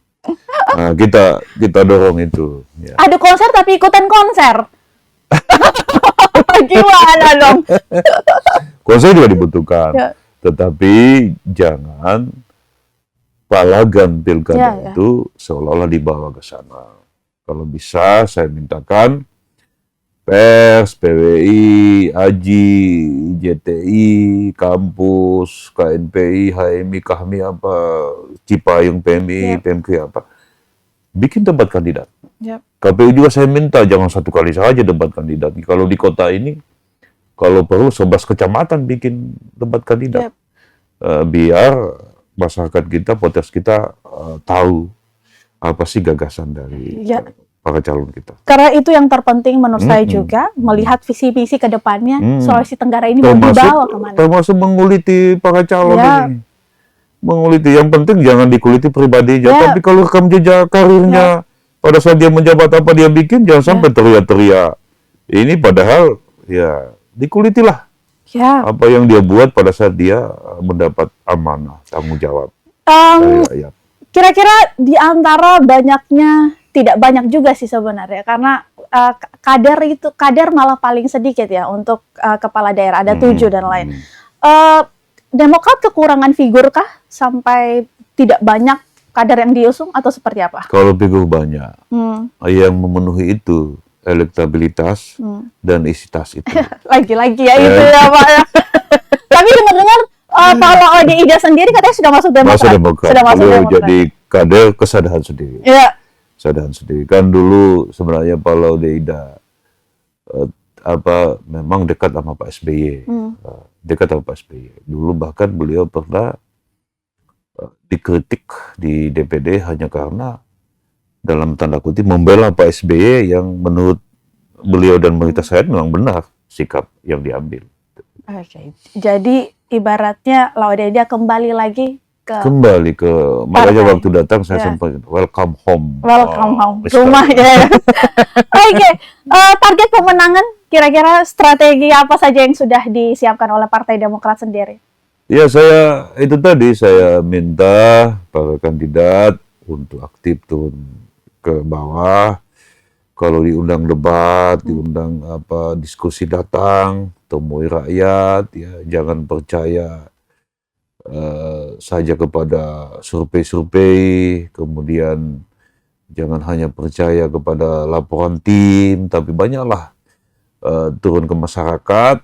Nah, kita dorong itu. Adu konser tapi ikutan konser. Gimana dong? Konser juga dibutuhkan, tetapi jangan palagan pilkada itu seolah-olah dibawa ke sana. Kalau bisa, saya mintakan pers, PWI, AJI, JTI, kampus, KNPI, HMI, KAHMI apa, Cipayung, PMI, PMK apa, bikin debat kandidat. KPU juga saya minta jangan satu kali saja debat kandidat. Kalau di kota ini, kalau perlu 11 kecamatan bikin debat kandidat, biar masyarakat kita, voters kita tahu apa sih gagasan dari para calon kita. Karena itu yang terpenting menurut saya juga, melihat visi-visi ke depannya, Sulawesi Tenggara ini mau dibawa kemana. Termasuk menguliti para calon ini. Menguliti, yang penting jangan dikuliti pribadi aja, tapi kalau rekam jejak karirnya, pada saat dia menjabat apa dia bikin, jangan sampai teriak-teriak. Ini padahal, ya, dikulitilah. Apa yang dia buat pada saat dia mendapat amanah, tanggung jawab dari rakyat. Kira-kira di antara banyaknya, tidak banyak juga sih sebenarnya, karena kader malah paling sedikit ya untuk kepala daerah, ada 7 dan lain. Demokrat kekurangan figur kah sampai tidak banyak kader yang diusung atau seperti apa? Kalau figur banyak, yang memenuhi itu elektabilitas dan isi tas itu. Lagi-lagi ya itu ya Pak. Tapi dengar-dengar Pak Laude Ida sendiri katanya sudah masuk Demokrat. Sudah masuk Demokrat. Jadi kader kesadaran sendiri. Kesadaran sendiri. Kan dulu sebenarnya Pak Laude Ida memang dekat sama Pak SBY. Dekat sama Pak SBY. Dulu bahkan beliau pernah dikritik di DPD hanya karena dalam tanda kutip membela Pak SBY yang menurut beliau dan mayoritas rakyat memang benar sikap yang diambil. Jadi ibaratnya Laude Ida kembali ke makanya waktu datang saya sempat welcome home. Rumah ya. Target pemenangan kira-kira strategi apa saja yang sudah disiapkan oleh Partai Demokrat sendiri? Ya, saya minta para kandidat untuk aktif turun ke bawah. Kalau diundang debat, diundang diskusi, datang, temui rakyat, ya jangan percaya saja kepada survei-survei, kemudian jangan hanya percaya kepada laporan tim, tapi banyaklah turun ke masyarakat,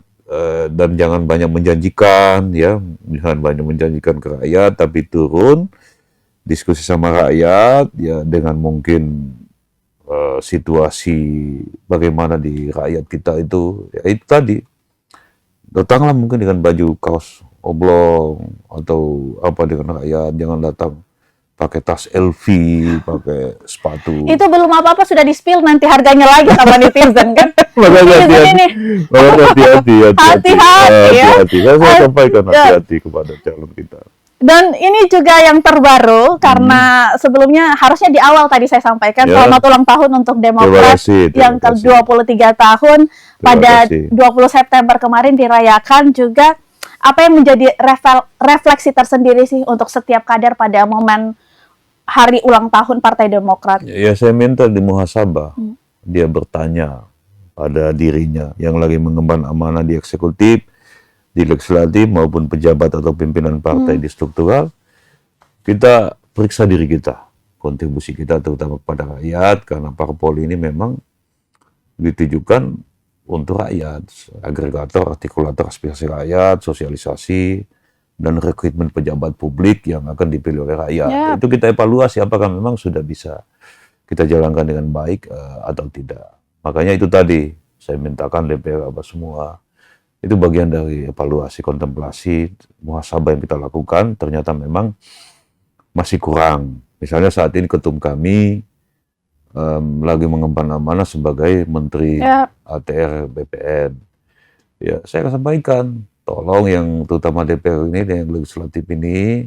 dan jangan banyak menjanjikan, ya, jangan banyak menjanjikan ke rakyat, tapi turun diskusi sama rakyat, ya, dengan mungkin situasi bagaimana di rakyat kita itu, ya itu tadi, datanglah mungkin dengan baju kaos oblong atau apa dengan rakyat, jangan datang pakai tas LV, pakai sepatu. Itu belum apa-apa sudah di-spill nanti harganya lagi sama netizen kan. Hati-hati ya. Saya sampaikan hati-hati kepada calon kita. Dan ini juga yang terbaru karena sebelumnya harusnya di awal tadi saya sampaikan selamat ulang tahun untuk Demokrat yang ke-23 tahun pada 20 September kemarin dirayakan juga. Apa yang menjadi refleksi tersendiri sih untuk setiap kader pada momen hari ulang tahun Partai Demokrat? Ya saya minta di muhasabah dia bertanya pada dirinya yang lagi mengemban amanah di eksekutif, di legislatif maupun pejabat atau pimpinan partai di struktural, kita periksa diri kita, kontribusi kita terutama kepada rakyat, karena parpol ini memang ditujukan untuk rakyat, agregator, artikulator aspirasi rakyat, sosialisasi, dan rekrutmen pejabat publik yang akan dipilih oleh rakyat. Itu kita evaluasi apakah memang sudah bisa kita jalankan dengan baik atau tidak. Makanya itu tadi saya mintakan DPR apa semua, itu bagian dari evaluasi, kontemplasi, muhasabah yang kita lakukan, ternyata memang masih kurang. Misalnya saat ini ketum kami lagi mengemban amanah sebagai Menteri ATR BPN. Ya, saya sampaikan, tolong yang terutama DPR ini, yang legislatif ini,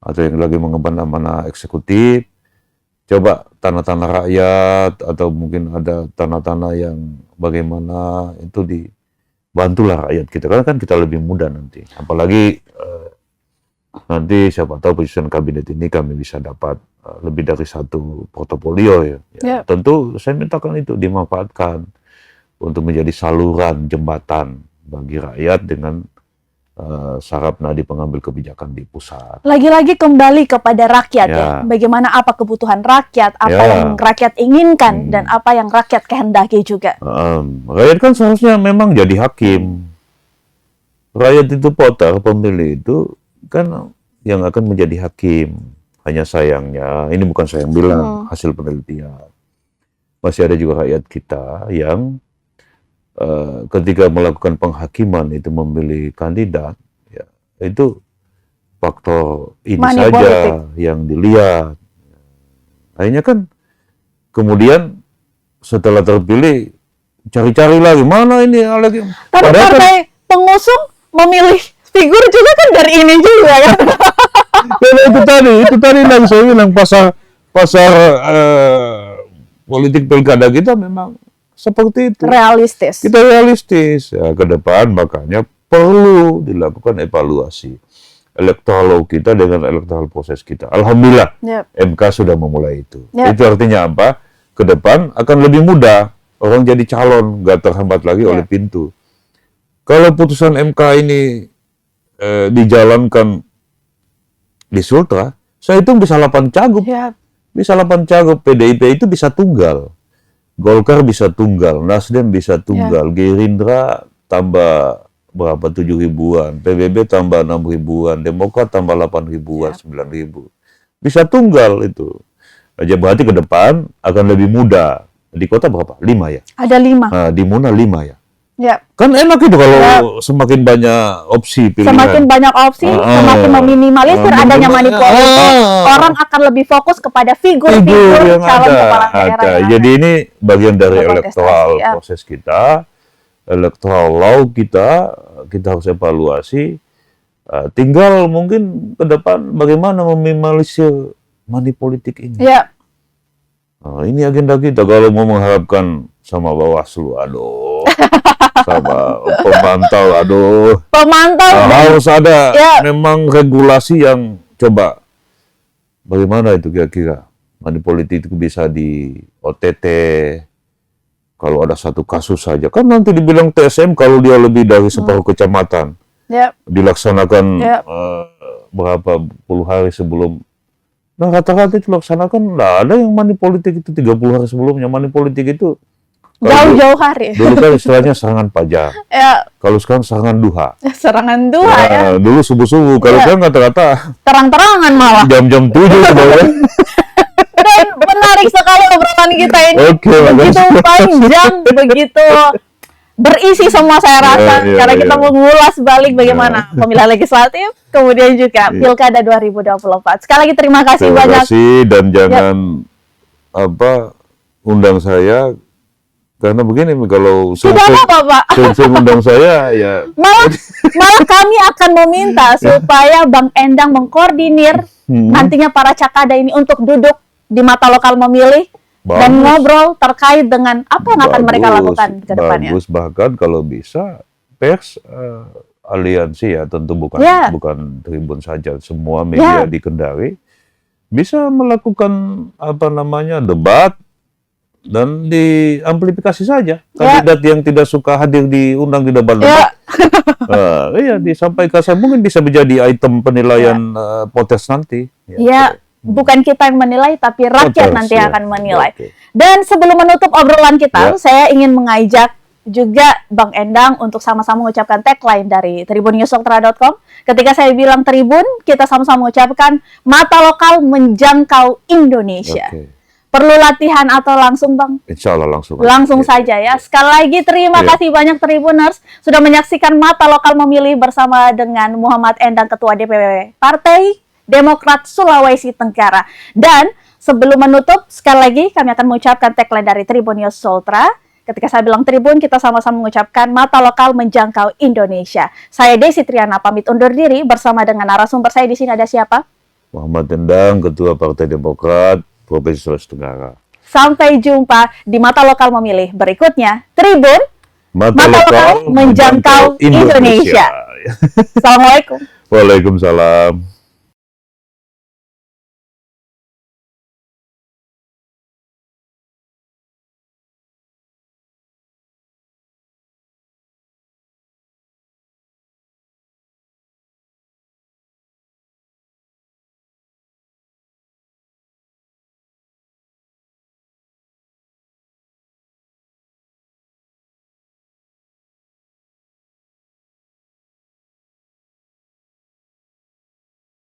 atau yang lagi mengemban amanah eksekutif, coba tanah-tanah rakyat, atau mungkin ada tanah-tanah yang bagaimana, itu dibantulah rakyat kita, karena kan kita lebih mudah nanti. Apalagi nanti siapa tahu penyusunan kabinet ini kami bisa dapat lebih dari satu portofolio ya. Tentu saya mintakan itu dimanfaatkan untuk menjadi saluran jembatan bagi rakyat dengan saraf nadi pengambil kebijakan di pusat. Lagi-lagi kembali kepada rakyat ya. Bagaimana apa kebutuhan rakyat, apa yang rakyat inginkan dan apa yang rakyat kehendaki juga. Rakyat kan seharusnya memang jadi hakim. Rakyat itu voter, pemilih itu kan yang akan menjadi hakim. Hanya sayangnya, ini bukan saya yang bilang, hasil penelitian. Masih ada juga rakyat kita yang ketika melakukan penghakiman itu memilih kandidat, ya, itu faktor ini saja politik yang dilihat. Akhirnya kan kemudian setelah terpilih cari-cari lagi mana ini lagi. Tapi partai pengusung memilih figur juga kan dari ini juga ya. itu tadi yang saya bilang pasar politik pilkada kita memang seperti itu. Realistis. Kita realistis ya, ke depan, makanya perlu dilakukan evaluasi electoral law kita dengan electoral proses kita. Alhamdulillah MK sudah memulai itu. Itu artinya apa? Ke depan akan lebih mudah orang jadi calon, nggak terhambat lagi oleh pintu. Kalau putusan MK ini dijalankan di Sultra, saya hitung bisa 8 cagup. Bisa 8 cagup, PDIP itu bisa tunggal. Golkar bisa tunggal, Nasdem bisa tunggal, Gerindra tambah berapa 7 ribuan, PBB tambah 6 ribuan, Demokrat tambah 8 ribuan, 9 ribu. Bisa tunggal itu. Aja berarti ke depan akan lebih mudah. Di kota berapa? 5 ya? Ada 5. Nah, di Muna 5 ya? Kan enak itu kalau semakin banyak opsi pilihan. Semakin banyak opsi, semakin meminimalisir adanya manipulasi. Orang akan lebih fokus kepada figur-figur calon kepala daerah. Jadi ini bagian dari electoral proses kita, electoral law kita harus evaluasi. Tinggal mungkin ke depan bagaimana meminimalisir money politik ini. Ini agenda kita. Kalau mau mengharapkan sama Bawaslu, aduh. Sama pemantau, harus ada memang regulasi yang coba bagaimana itu kira-kira money politik itu bisa di OTT kalau ada satu kasus saja, kan nanti dibilang TSM kalau dia lebih dari separuh kecamatan dilaksanakan berapa puluh hari sebelum. Nah rata-rata itu dilaksanakan, nggak ada yang money politik itu 30 hari sebelumnya. Money politik itu jauh-jauh hari. Dulu kan istilahnya serangan fajar. Kalau sekarang serangan duha. Serangan duha ya. Dulu subuh-subuh. Kalau sekarang kata-kata terang-terangan malah. Jam-jam 7 sebenarnya. Dan menarik sekali obrolan kita ini Oke, begitu panjang, begitu berisi semua saya rasa, karena kita mengulas balik bagaimana pemilihan legislatif, kemudian juga Pilkada 2024. Sekali lagi terima kasih banyak. Terima kasih, dan jangan undang saya, karena begini, kalau tidak apa-apa, Pak. undang saya ya malah kami akan meminta supaya Bang Endang mengkoordinir nantinya para cakada ini untuk duduk di mata lokal memilih dan ngobrol terkait dengan apa yang akan mereka lakukan ke depannya. Bagus, bahkan kalau bisa pers aliansi ya, tentu bukan Tribun saja, semua media di Kendari bisa melakukan debat dan diamplifikasi saja. Kandidat yang tidak suka hadir diundang di debat-debat, disampaikan. Mungkin bisa menjadi item penilaian potes nanti. Bukan kita yang menilai, tapi rakyat nanti yang akan menilai. Dan sebelum menutup obrolan kita, saya ingin mengajak juga Bang Endang untuk sama-sama mengucapkan tagline dari tribunnews.com. Ketika saya bilang Tribun, kita sama-sama mengucapkan mata lokal menjangkau Indonesia. Perlu latihan atau langsung, Bang? Insya Allah langsung. Langsung saja ya. Sekali lagi terima kasih banyak Tribuners sudah menyaksikan Mata Lokal Memilih bersama dengan Muhammad Endang, Ketua DPW Partai Demokrat Sulawesi Tenggara. Dan sebelum menutup, sekali lagi kami akan mengucapkan tagline dari Tribun News Sultra. Ketika saya bilang Tribun, kita sama-sama mengucapkan mata lokal menjangkau Indonesia. Saya Desi Triana pamit undur diri bersama dengan narasumber saya di sini. Ada siapa? Muhammad Endang, Ketua Partai Demokrat Provinsi Sulawesi Tenggara. Sampai jumpa di Mata Lokal Memilih berikutnya. Tribun, mata lokal menjangkau Indonesia. Assalamualaikum. Waalaikumsalam.